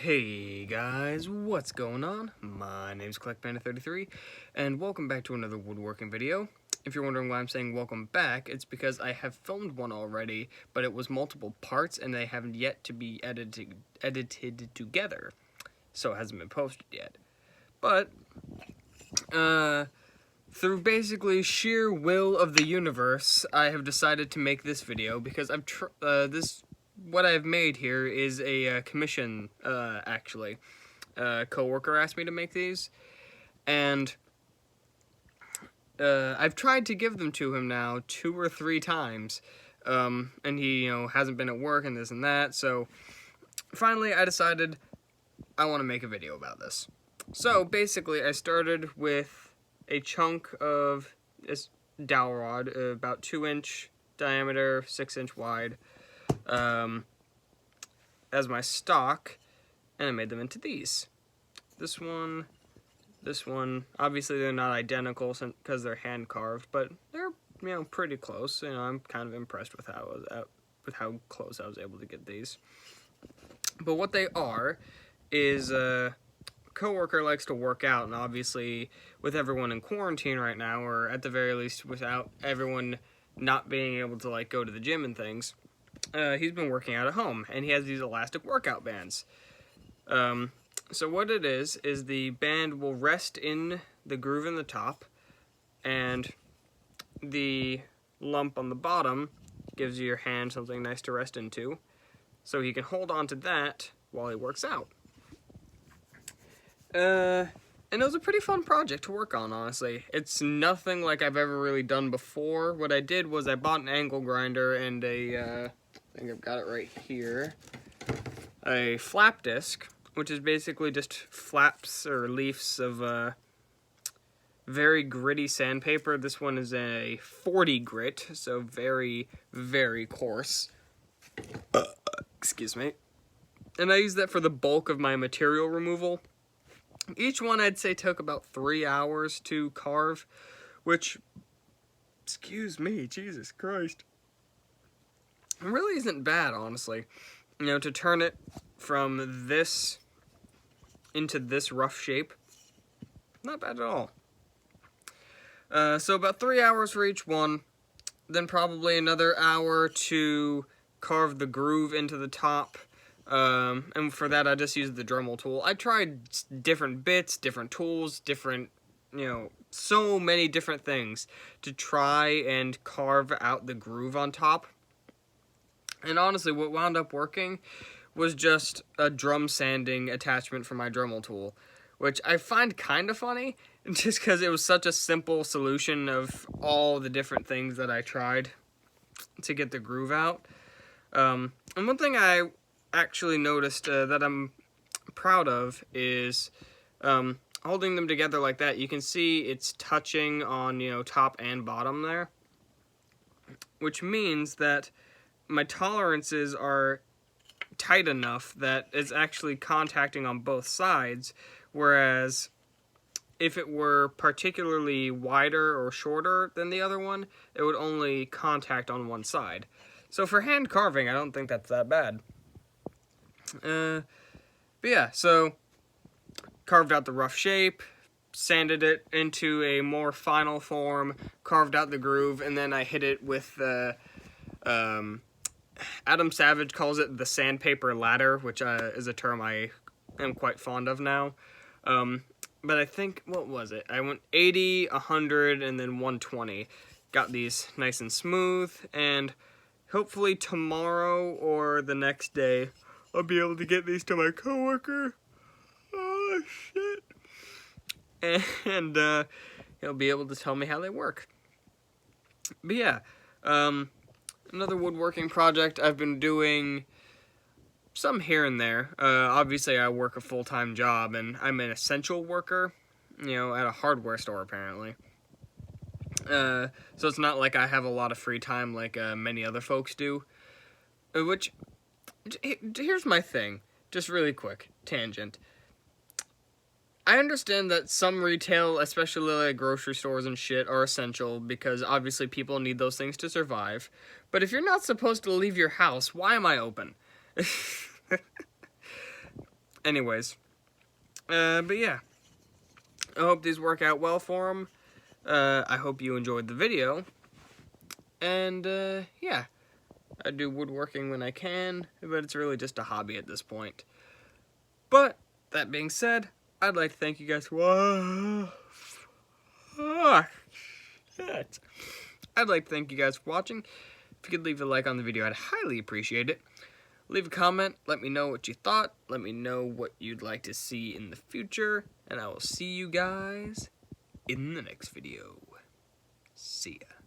Hey guys, what's going on? My name's CollectPanda33, and welcome back to another woodworking video. If you're wondering why I'm saying welcome back, it's because I have filmed one already, but it was multiple parts and they haven't yet to be edited together, so it hasn't been posted yet. But, through basically sheer will of the universe, I have decided to make this video because what I've made here is a commission, actually. A coworker asked me to make these, and I've tried to give them to him now 2 or 3 times, and he, hasn't been at work and this and that, so finally I decided I want to make a video about this. So basically I started with a chunk of this dowel rod, about 2-inch diameter, 6-inch wide, as my stock, and I made them into these. This one, obviously they're not identical because they're hand carved, but they're, pretty close. I'm kind of impressed with how close I was able to get these. But what they are is a coworker likes to work out, and obviously with everyone in quarantine right now, or at the very least without everyone not being able to go to the gym and things, he's been working out at home, and he has these elastic workout bands. So what it is the band will rest in the groove in the top, and the lump on the bottom gives your hand something nice to rest into, so he can hold on to that while he works out. And it was a pretty fun project to work on, honestly. It's nothing like I've ever really done before. What I did was I bought an angle grinder and I think I've got it right here, a flap disc, which is basically just flaps or leaves of very gritty sandpaper. This one is a 40 grit, so very, very coarse. Excuse me. And I use that for the bulk of my material removal. Each one I'd say took about 3 hours to carve, which, excuse me, Jesus Christ, it really isn't bad, honestly. To turn it from this into this rough shape, not bad at all. So about 3 hours for each one, then probably another hour to carve the groove into the top. And for that, I just used the Dremel tool. I tried different bits, different tools, different, so many different things to try and carve out the groove on top. And honestly, what wound up working was just a drum sanding attachment for my Dremel tool, which I find kind of funny, just because it was such a simple solution of all the different things that I tried to get the groove out. And one thing I actually noticed that I'm proud of is holding them together like that. You can see it's touching on top and bottom there, which means that my tolerances are tight enough that it's actually contacting on both sides, whereas if it were particularly wider or shorter than the other one, it would only contact on one side. So for hand carving, I don't think that's that bad. But yeah, so carved out the rough shape, sanded it into a more final form, carved out the groove, and then I hit it with the, Adam Savage calls it the sandpaper ladder, which is a term I am quite fond of now. But I think, what was it? I went 80, 100, and then 120. Got these nice and smooth, and hopefully tomorrow or the next day, I'll be able to get these to my coworker. Oh, shit. And he'll be able to tell me how they work. But yeah, another woodworking project. I've been doing some here and there. Obviously, I work a full-time job, and I'm an essential worker, at a hardware store, apparently. So it's not like I have a lot of free time like many other folks do. Which, here's my thing, just really quick, tangent. I understand that some retail, especially like grocery stores and shit, are essential because obviously people need those things to survive. But if you're not supposed to leave your house, why am I open? anyways, but yeah, I hope these work out well for him. I hope you enjoyed the video, and yeah, I do woodworking when I can, but it's really just a hobby at this point. But that being said, I'd like to thank you guys for I'd like to thank you guys for watching. If you could leave a like on the video, I'd highly appreciate it. Leave a comment, let me know what you thought, let me know what you'd like to see in the future, and I will see you guys in the next video. See ya.